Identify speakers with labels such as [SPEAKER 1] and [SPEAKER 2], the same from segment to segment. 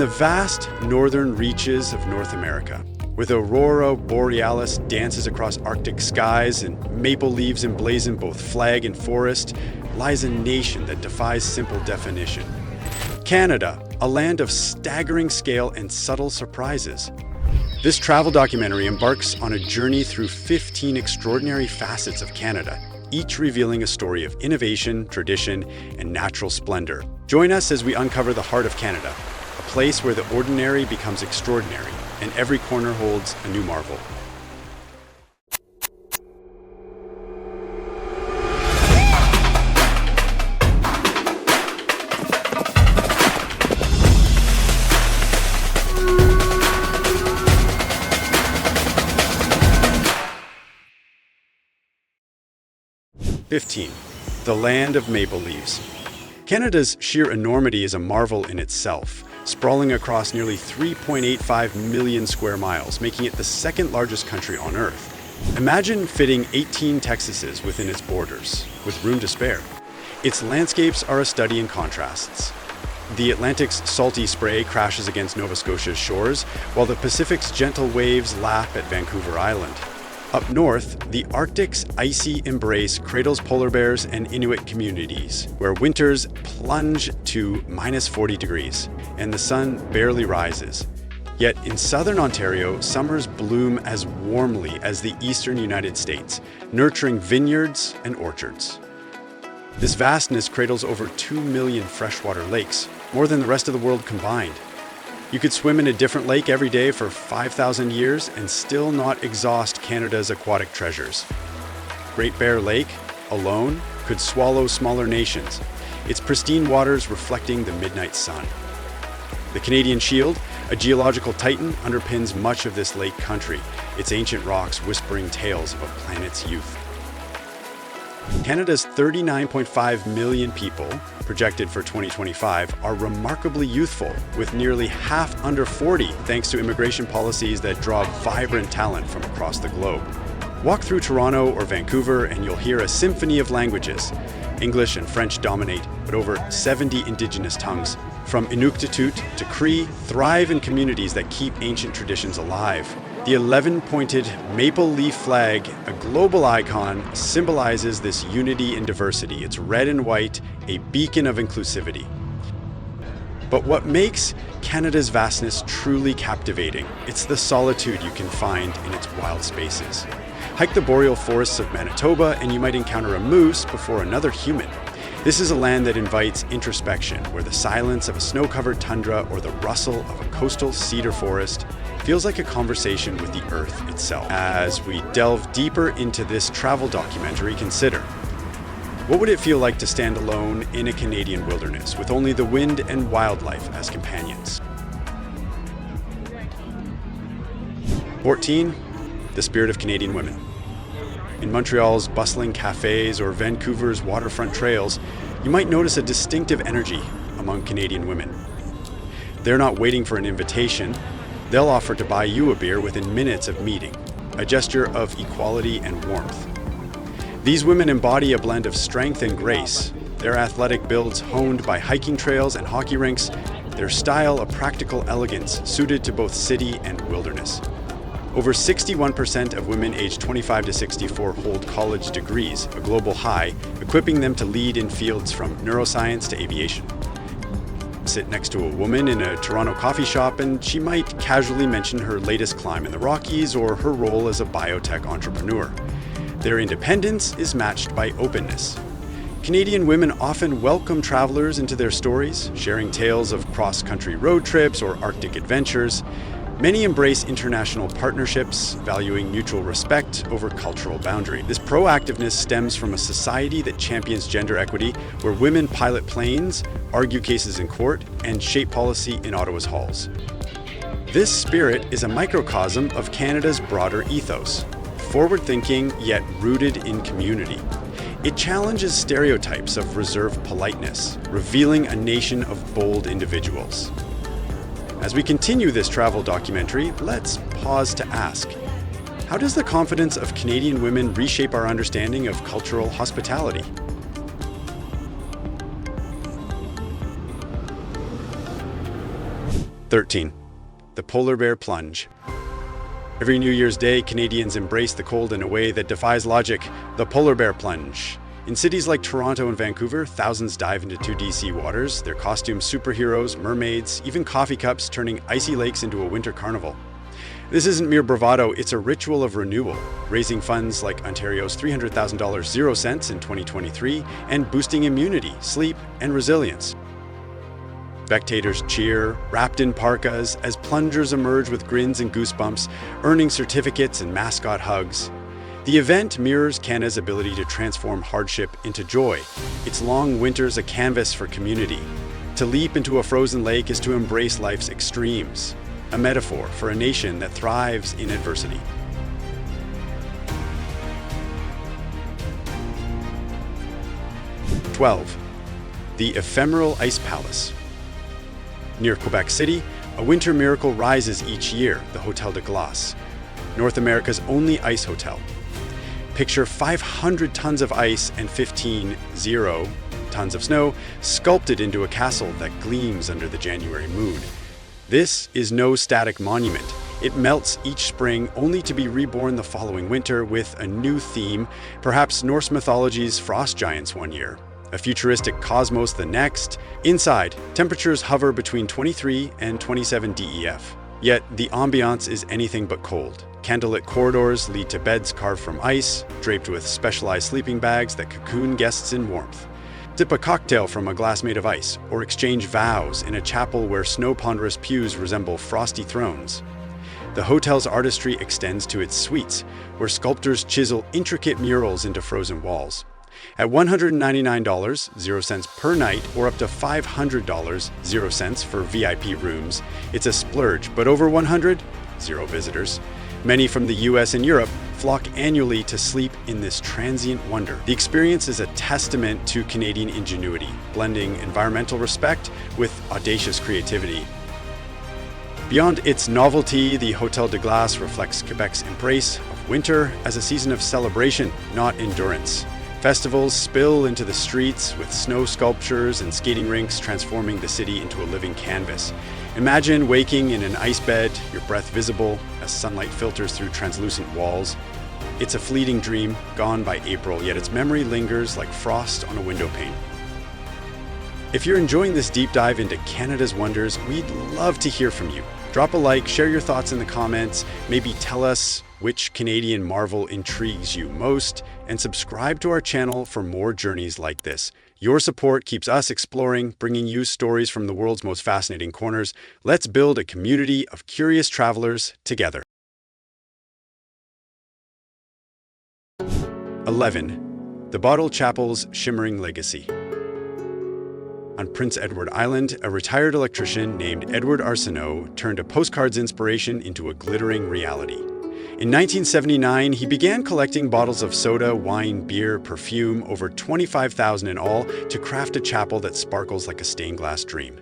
[SPEAKER 1] the vast northern reaches of North America, with aurora borealis dances across Arctic skies and maple leaves emblazon both flag and forest, lies a nation that defies simple definition. Canada, a land of staggering scale and subtle surprises. This travel documentary embarks on a journey through 15 extraordinary facets of Canada, each revealing a story of innovation, tradition, and natural splendor. Join us as we uncover the heart of Canada, a place where the ordinary becomes extraordinary, and every corner holds a new marvel. The land of maple leaves. Canada's sheer enormity is a marvel in itself, sprawling across nearly 3.85 million square miles, making it the second largest country on Earth. Imagine fitting 18 Texases within its borders, with room to spare. Its landscapes are a study in contrasts. The Atlantic's salty spray crashes against Nova Scotia's shores, while the Pacific's gentle waves lap at Vancouver Island. Up north, the Arctic's icy embrace cradles polar bears and Inuit communities, where winters plunge to minus 40 degrees, and the sun barely rises. Yet in southern Ontario, summers bloom as warmly as the eastern United States, nurturing vineyards and orchards. This vastness cradles over 2 million freshwater lakes, more than the rest of the world combined. You could swim in a different lake every day for 5,000 years and still not exhaust Canada's aquatic treasures. Great Bear Lake, alone, could swallow smaller nations, its pristine waters reflecting the midnight sun. The Canadian Shield, a geological titan, underpins much of this lake country, its ancient rocks whispering tales of a planet's youth. Canada's 39.5 million people, projected for 2025, are remarkably youthful, with nearly half under 40 thanks to immigration policies that draw vibrant talent from across the globe. Walk through Toronto or Vancouver and you'll hear a symphony of languages. English and French dominate, but over 70 Indigenous tongues, from Inuktitut to Cree, thrive in communities that keep ancient traditions alive. The 11-pointed maple leaf flag, a global icon, symbolizes this unity in diversity. It's red and white, a beacon of inclusivity. But what makes Canada's vastness truly captivating? It's the solitude you can find in its wild spaces. Hike the boreal forests of Manitoba and you might encounter a moose before another human. This is a land that invites introspection, where the silence of a snow-covered tundra or the rustle of a coastal cedar forest feels like a conversation with the earth itself. As we delve deeper into this travel documentary, consider, what would it feel like to stand alone in a Canadian wilderness with only the wind and wildlife as companions? 14. The spirit of Canadian women. In Montreal's bustling cafes or Vancouver's waterfront trails, you might notice a distinctive energy among Canadian women. They're not waiting for an invitation. They'll offer to buy you a beer within minutes of meeting, a gesture of equality and warmth. These women embody a blend of strength and grace, their athletic builds honed by hiking trails and hockey rinks, their style a practical elegance suited to both city and wilderness. Over 61% of women aged 25 to 64 hold college degrees, a global high, equipping them to lead in fields from neuroscience to aviation. Sit next to a woman in a Toronto coffee shop and she might casually mention her latest climb in the Rockies or her role as a biotech entrepreneur. Their independence is matched by openness. Canadian women often welcome travelers into their stories, sharing tales of cross-country road trips or Arctic adventures. Many embrace international partnerships, valuing mutual respect over cultural boundary. This proactiveness stems from a society that champions gender equity, where women pilot planes, argue cases in court, and shape policy in Ottawa's halls. This spirit is a microcosm of Canada's broader ethos, forward-thinking yet rooted in community. It challenges stereotypes of reserved politeness, revealing a nation of bold individuals. As we continue this travel documentary, let's pause to ask, how does the confidence of Canadian women reshape our understanding of cultural hospitality? 13. The polar bear plunge. Every New Year's Day, Canadians embrace the cold in a way that defies logic, the polar bear plunge. In cities like Toronto and Vancouver, thousands dive into 2D sea waters, their costumes superheroes, mermaids, even coffee cups, turning icy lakes into a winter carnival. This isn't mere bravado, it's a ritual of renewal, raising funds like Ontario's $300,000 0 cents in 2023 and boosting immunity, sleep, and resilience. Spectators cheer, wrapped in parkas, as plungers emerge with grins and goosebumps, earning certificates and mascot hugs. The event mirrors Canada's ability to transform hardship into joy. Its long winters a canvas for community. To leap into a frozen lake is to embrace life's extremes, a metaphor for a nation that thrives in adversity. "12. The ephemeral ice palace. Near Quebec City, a winter miracle rises each year, the Hotel de Glace, North America's only ice hotel. Picture 500 tons of ice and 15 tons of snow sculpted into a castle that gleams under the January moon. This is no static monument. It melts each spring only to be reborn the following winter with a new theme, perhaps Norse mythology's frost giants one year, a futuristic cosmos the next. Inside, temperatures hover between 23 and 27 DEF. Yet the ambiance is anything but cold. Candlelit corridors lead to beds carved from ice, draped with specialized sleeping bags that cocoon guests in warmth. Sip a cocktail from a glass made of ice, or exchange vows in a chapel where snow-ponderous pews resemble frosty thrones. The hotel's artistry extends to its suites, where sculptors chisel intricate murals into frozen walls. At $199 0 cents per night, or up to $500 0 cents for VIP rooms, it's a splurge, but over 100, zero visitors. Many from the US and Europe flock annually to sleep in this transient wonder. The experience is a testament to Canadian ingenuity, blending environmental respect with audacious creativity. Beyond its novelty, the Hotel de Glace reflects Quebec's embrace of winter as a season of celebration, not endurance. Festivals spill into the streets with snow sculptures and skating rinks transforming the city into a living canvas. Imagine waking in an ice bed, your breath visible as sunlight filters through translucent walls. It's a fleeting dream, gone by April, yet its memory lingers like frost on a window pane. If you're enjoying this deep dive into Canada's wonders, we'd love to hear from you. Drop a like, share your thoughts in the comments, maybe tell us which Canadian marvel intrigues you most, and subscribe to our channel for more journeys like this. Your support keeps us exploring, bringing you stories from the world's most fascinating corners. Let's build a community of curious travelers together. 11. The Bottle Chapel's Shimmering Legacy. On Prince Edward Island, a retired electrician named Edward Arsenault turned a postcard's inspiration into a glittering reality. In 1979, he began collecting bottles of soda, wine, beer, perfume, over 25,000 in all, to craft a chapel that sparkles like a stained glass dream.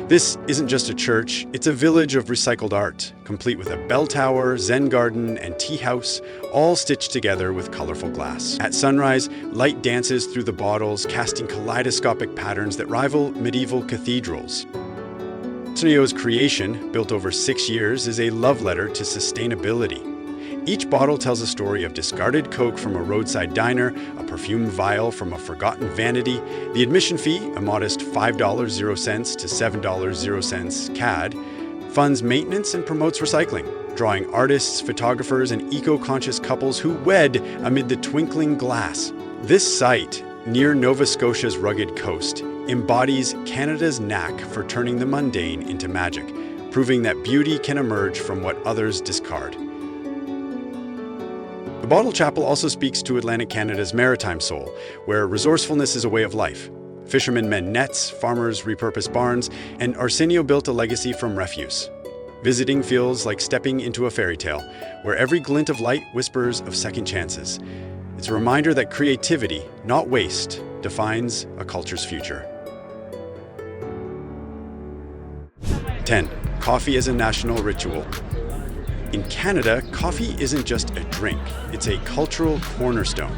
[SPEAKER 1] This isn't just a church, it's a village of recycled art, complete with a bell tower, Zen garden, and tea house, all stitched together with colorful glass. At sunrise, light dances through the bottles, casting kaleidoscopic patterns that rival medieval cathedrals. Arsenault's creation, built over 6 years, is a love letter to sustainability. Each bottle tells a story of discarded Coke from a roadside diner, a perfume vial from a forgotten vanity. The admission fee, a modest $5 0 cents to $7 0 cents CAD, funds maintenance and promotes recycling, drawing artists, photographers, and eco-conscious couples who wed amid the twinkling glass. This site, near Nova Scotia's rugged coast, embodies Canada's knack for turning the mundane into magic, proving that beauty can emerge from what others discard. The Bottle Chapel also speaks to Atlantic Canada's maritime soul, where resourcefulness is a way of life. Fishermen mend nets, farmers repurpose barns, and Arsenault built a legacy from refuse. Visiting feels like stepping into a fairy tale, where every glint of light whispers of second chances. It's a reminder that creativity, not waste, defines a culture's future. 10. Coffee as a national ritual. In Canada, coffee isn't just a drink, it's a cultural cornerstone.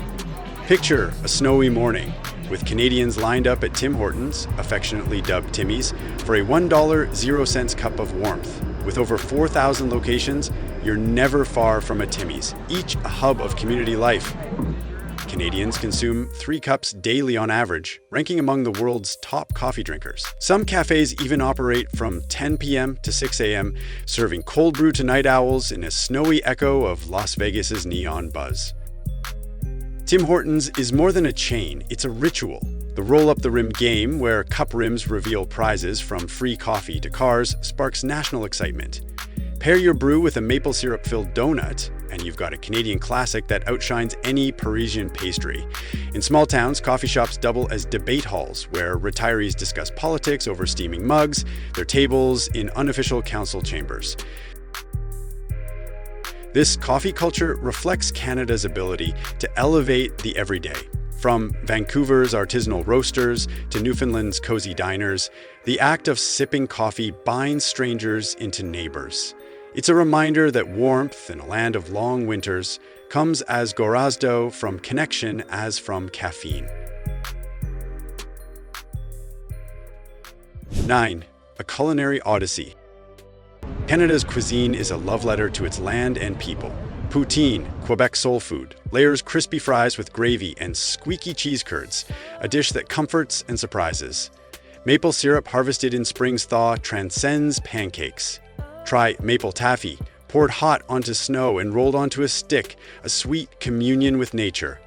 [SPEAKER 1] Picture a snowy morning, with Canadians lined up at Tim Hortons, affectionately dubbed Timmy's, for a $1.00 cup of warmth. With over 4,000 locations, you're never far from a Timmy's, each a hub of community life. Canadians consume 3 cups daily on average, ranking among the world's top coffee drinkers. Some cafes even operate from 10 p.m. to 6 a.m., serving cold brew to night owls in a snowy echo of Las Vegas's neon buzz. Tim Hortons is more than a chain, it's a ritual. The roll-up-the-rim game, where cup rims reveal prizes from free coffee to cars, sparks national excitement. Pair your brew with a maple syrup-filled donut, and you've got a Canadian classic that outshines any Parisian pastry. In small towns, coffee shops double as debate halls, where retirees discuss politics over steaming mugs, their tables in unofficial council chambers. This coffee culture reflects Canada's ability to elevate the everyday. From Vancouver's artisanal roasters to Newfoundland's cozy diners, the act of sipping coffee binds strangers into neighbors. It's a reminder that warmth in a land of long winters comes as gorazdo from connection as from caffeine. 9. A culinary odyssey. Canada's cuisine is a love letter to its land and people. Poutine, Quebec soul food, layers crispy fries with gravy and squeaky cheese curds, a dish that comforts and surprises. Maple syrup harvested in spring's thaw transcends pancakes. Try maple taffy, poured hot onto snow and rolled onto a stick, a sweet communion with nature.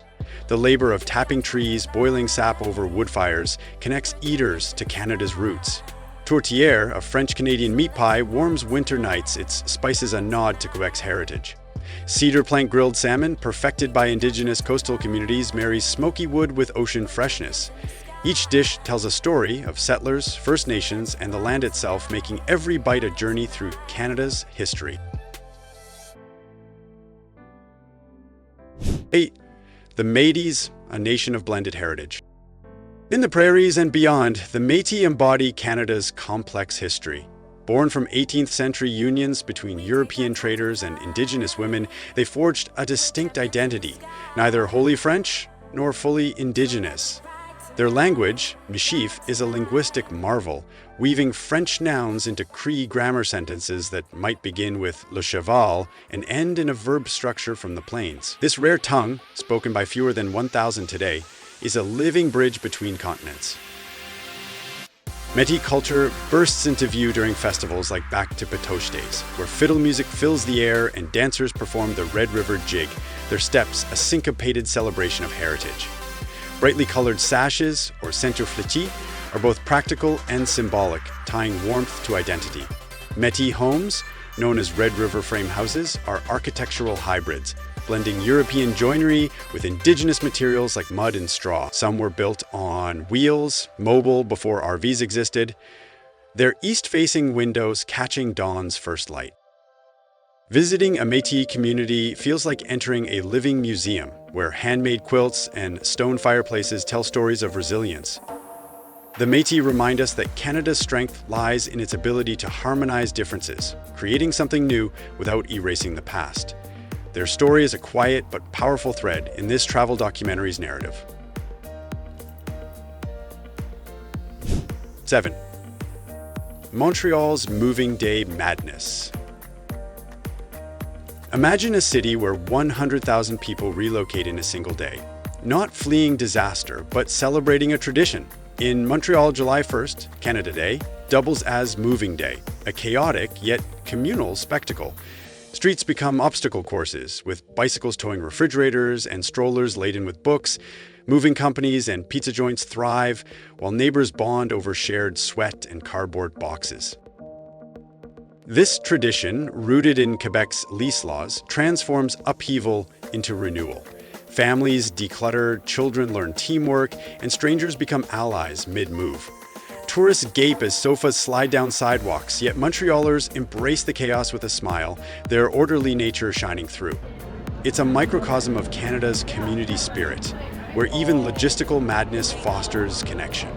[SPEAKER 1] The labor of tapping trees, boiling sap over wood fires, connects eaters to Canada's roots. Tourtière, a French-Canadian meat pie, warms winter nights, its spices a nod to Quebec's heritage. Cedar plank grilled salmon, perfected by Indigenous coastal communities, marries smoky wood with ocean freshness. Each dish tells a story of settlers, First Nations, and the land itself, making every bite a journey through Canada's history. 8. The Métis, a nation of blended heritage. In the prairies and beyond, the Métis embody Canada's complex history. Born from 18th century unions between European traders and Indigenous women, they forged a distinct identity, neither wholly French nor fully Indigenous. Their language, Michif, is a linguistic marvel, weaving French nouns into Cree grammar sentences that might begin with le cheval and end in a verb structure from the plains. This rare tongue, spoken by fewer than 1,000 today, is a living bridge between continents. Métis culture bursts into view during festivals like Back to Patoche Days, where fiddle music fills the air and dancers perform the Red River Jig, their steps a syncopated celebration of heritage. Brightly colored sashes, or centoflétis, are both practical and symbolic, tying warmth to identity. Métis homes, known as Red River frame houses, are architectural hybrids, blending European joinery with Indigenous materials like mud and straw. Some were built on wheels, mobile before RVs existed, their east-facing windows catching dawn's first light. Visiting a Métis community feels like entering a living museum, where handmade quilts and stone fireplaces tell stories of resilience. The Métis remind us that Canada's strength lies in its ability to harmonize differences, creating something new without erasing the past. Their story is a quiet but powerful thread in this travel documentary's narrative. 7. Montreal's moving day madness. Imagine a city where 100,000 people relocate in a single day, not fleeing disaster, but celebrating a tradition. In Montreal, July 1st, Canada Day, doubles as Moving Day, a chaotic yet communal spectacle. Streets become obstacle courses, with bicycles towing refrigerators and strollers laden with books. Moving companies and pizza joints thrive, while neighbors bond over shared sweat and cardboard boxes. This tradition, rooted in Quebec's lease laws, transforms upheaval into renewal. Families declutter, children learn teamwork, and strangers become allies mid-move. Tourists gape as sofas slide down sidewalks, yet Montrealers embrace the chaos with a smile, their orderly nature shining through. It's a microcosm of Canada's community spirit, where even logistical madness fosters connection.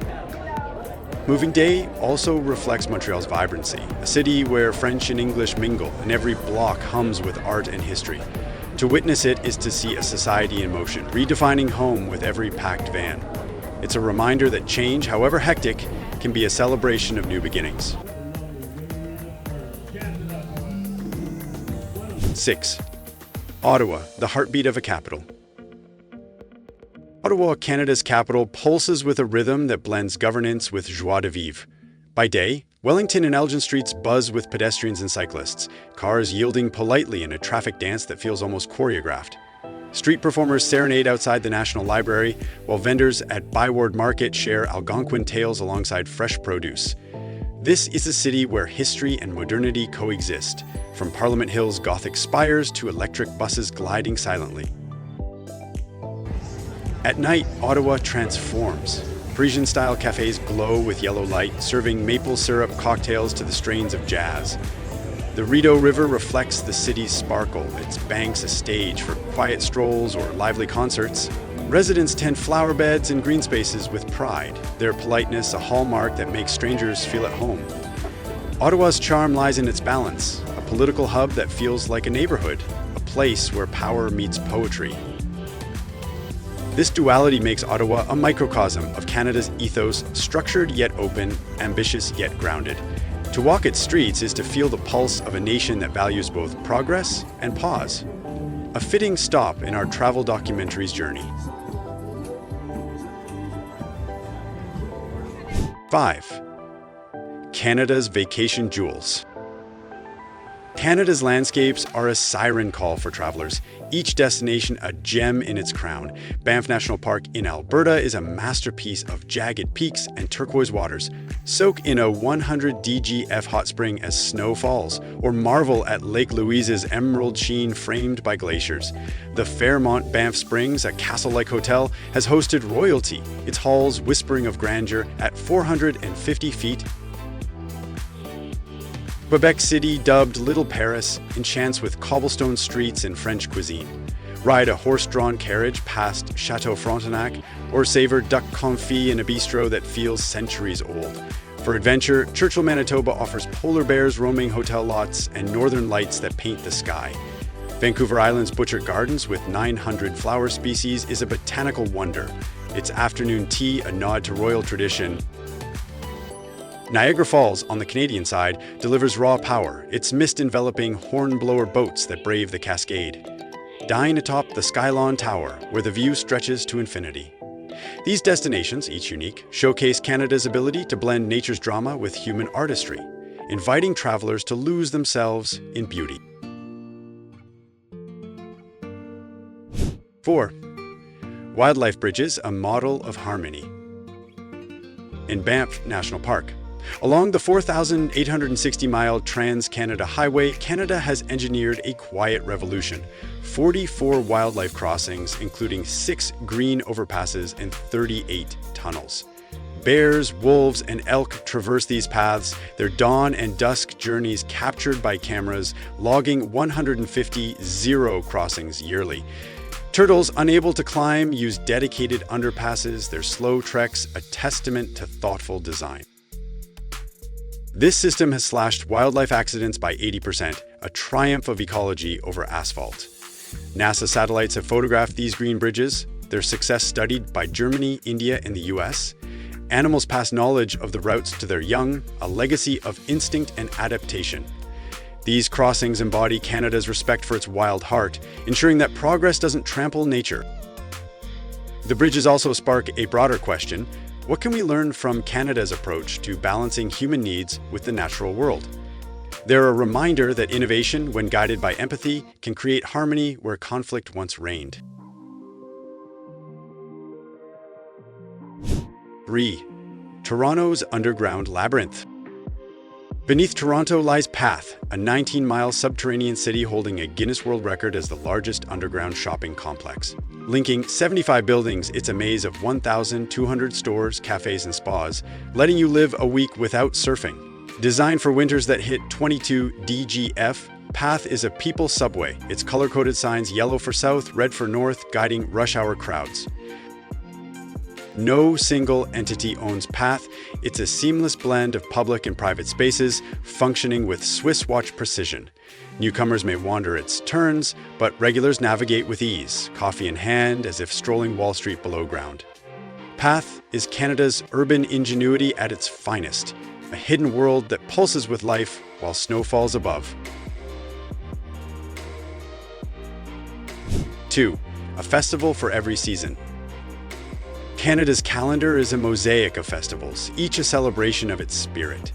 [SPEAKER 1] Moving Day also reflects Montreal's vibrancy, a city where French and English mingle and every block hums with art and history. To witness it is to see a society in motion, redefining home with every packed van. It's a reminder that change, however hectic, can be a celebration of new beginnings. 6. Ottawa, the heartbeat of a capital. Ottawa, Canada's capital, pulses with a rhythm that blends governance with joie de vivre. By day, Wellington and Elgin streets buzz with pedestrians and cyclists, cars yielding politely in a traffic dance that feels almost choreographed. Street performers serenade outside the National Library, while vendors at Byward Market share Algonquin tales alongside fresh produce. This is a city where history and modernity coexist, from Parliament Hill's Gothic spires to electric buses gliding silently. At night, Ottawa transforms. Parisian-style cafes glow with yellow light, serving maple syrup cocktails to the strains of jazz. The Rideau River reflects the city's sparkle, its banks a stage for quiet strolls or lively concerts. Residents tend flower beds and green spaces with pride, their politeness a hallmark that makes strangers feel at home. Ottawa's charm lies in its balance, a political hub that feels like a neighborhood, a place where power meets poetry. This duality makes Ottawa a microcosm of Canada's ethos, structured yet open, ambitious yet grounded. To walk its streets is to feel the pulse of a nation that values both progress and pause. A fitting stop in our travel documentary's journey. 5. Canada's vacation jewels. Canada's landscapes are a siren call for travelers, each destination a gem in its crown. Banff National Park in Alberta is a masterpiece of jagged peaks and turquoise waters. Soak in a 100 DGF hot spring as snow falls, or marvel at Lake Louise's emerald sheen framed by glaciers. The Fairmont Banff Springs, a castle-like hotel, has hosted royalty, its halls whispering of grandeur at 450 feet. Quebec City, dubbed Little Paris, enchants with cobblestone streets and French cuisine. Ride a horse-drawn carriage past Chateau Frontenac, or savor duck confit in a bistro that feels centuries old. For adventure, Churchill, Manitoba offers polar bears roaming hotel lots and northern lights that paint the sky. Vancouver Island's Butchert Gardens, with 900 flower species, is a botanical wonder. Its afternoon tea, a nod to royal tradition. Niagara Falls, on the Canadian side, delivers raw power, its mist-enveloping hornblower boats that brave the cascade. Dine atop the Skylon Tower, where the view stretches to infinity. These destinations, each unique, showcase Canada's ability to blend nature's drama with human artistry, inviting travelers to lose themselves in beauty. 4. Wildlife bridges, a model of harmony. In Banff National Park, along the 4,860-mile Trans-Canada Highway, Canada has engineered a quiet revolution. 44 wildlife crossings, including 6 green overpasses and 38 tunnels. Bears, wolves, and elk traverse these paths, their dawn and dusk journeys captured by cameras, logging 150 zero crossings yearly. Turtles, unable to climb, use dedicated underpasses, their slow treks a testament to thoughtful design. This system has slashed wildlife accidents by 80%, a triumph of ecology over asphalt. NASA satellites have photographed these green bridges, their success studied by Germany, India, and the US. Animals pass knowledge of the routes to their young, a legacy of instinct and adaptation. These crossings embody Canada's respect for its wild heart, ensuring that progress doesn't trample nature. The bridges also spark a broader question. What can we learn from Canada's approach to balancing human needs with the natural world? They're a reminder that innovation, when guided by empathy, can create harmony where conflict once reigned. 3. Toronto's underground labyrinth. Beneath Toronto lies Path, a 19-mile subterranean city holding a Guinness World Record as the largest underground shopping complex. Linking 75 buildings, it's a maze of 1,200 stores, cafes, and spas, letting you live a week without surfing. Designed for winters that hit 22 DGF, Path is a people subway, its color-coded signs yellow for south, red for north, guiding rush hour crowds. No single entity owns Path. It's a seamless blend of public and private spaces, functioning with Swiss watch precision. Newcomers may wander its turns, but regulars navigate with ease, coffee in hand, as if strolling Wall Street below ground. Path is Canada's urban ingenuity at its finest, a hidden world that pulses with life while snow falls above. 2. A festival for every season. Canada's calendar is a mosaic of festivals, each a celebration of its spirit.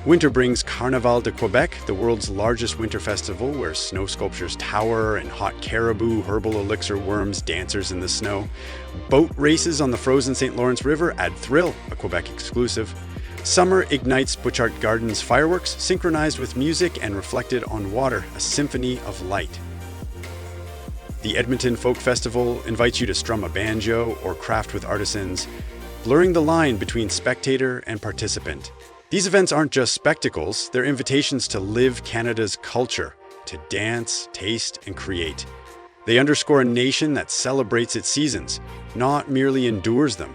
[SPEAKER 1] Winter brings Carnaval de Quebec, the world's largest winter festival where snow sculptures tower and hot caribou, herbal elixir worms, dancers in the snow. Boat races on the frozen St. Lawrence River add thrill, a Quebec exclusive. Summer ignites Butchart Gardens fireworks, synchronized with music and reflected on water, a symphony of light. The Edmonton Folk Festival invites you to strum a banjo or craft with artisans, blurring the line between spectator and participant. These events aren't just spectacles, they're invitations to live Canada's culture, to dance, taste, and create. They underscore a nation that celebrates its seasons, not merely endures them,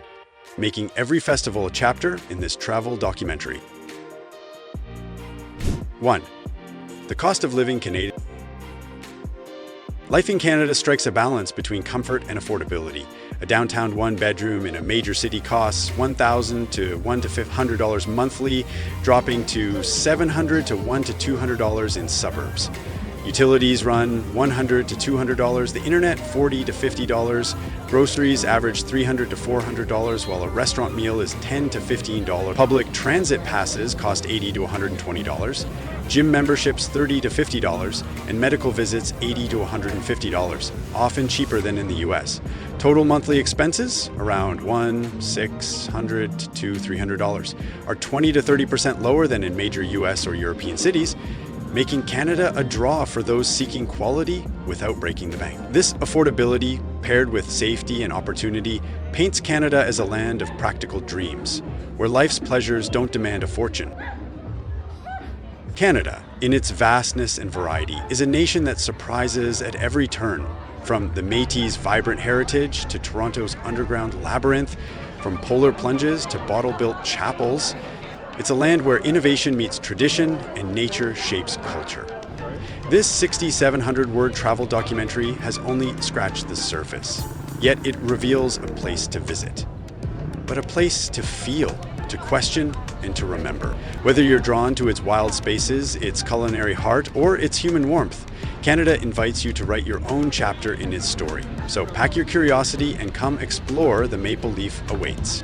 [SPEAKER 1] making every festival a chapter in this travel documentary. 1. The cost of living Canadian. Life in Canada strikes a balance between comfort and affordability. A downtown one-bedroom in a major city costs $1,000 to $100 monthly, dropping to $700 to $100 to $200 in suburbs. Utilities run $100 to $200, the internet $40 to $50, groceries average $300 to $400, while a restaurant meal is $10 to $15. Public transit passes cost $80 to $120, gym memberships $30 to $50, and medical visits $80 to $150, often cheaper than in the US. Total monthly expenses, around $600 to $300, are 20 to 30% lower than in major US or European cities, making Canada a draw for those seeking quality without breaking the bank. This affordability, paired with safety and opportunity, paints Canada as a land of practical dreams, where life's pleasures don't demand a fortune. Canada, in its vastness and variety, is a nation that surprises at every turn. From the Métis' vibrant heritage to Toronto's underground labyrinth, from polar plunges to bottle-built chapels, it's a land where innovation meets tradition and nature shapes culture. This 6,700-word travel documentary has only scratched the surface, yet it reveals a place to visit, but a place to feel, to question, and to remember. Whether you're drawn to its wild spaces, its culinary heart, or its human warmth, Canada invites you to write your own chapter in its story. So pack your curiosity and come explore. The Maple Leaf awaits.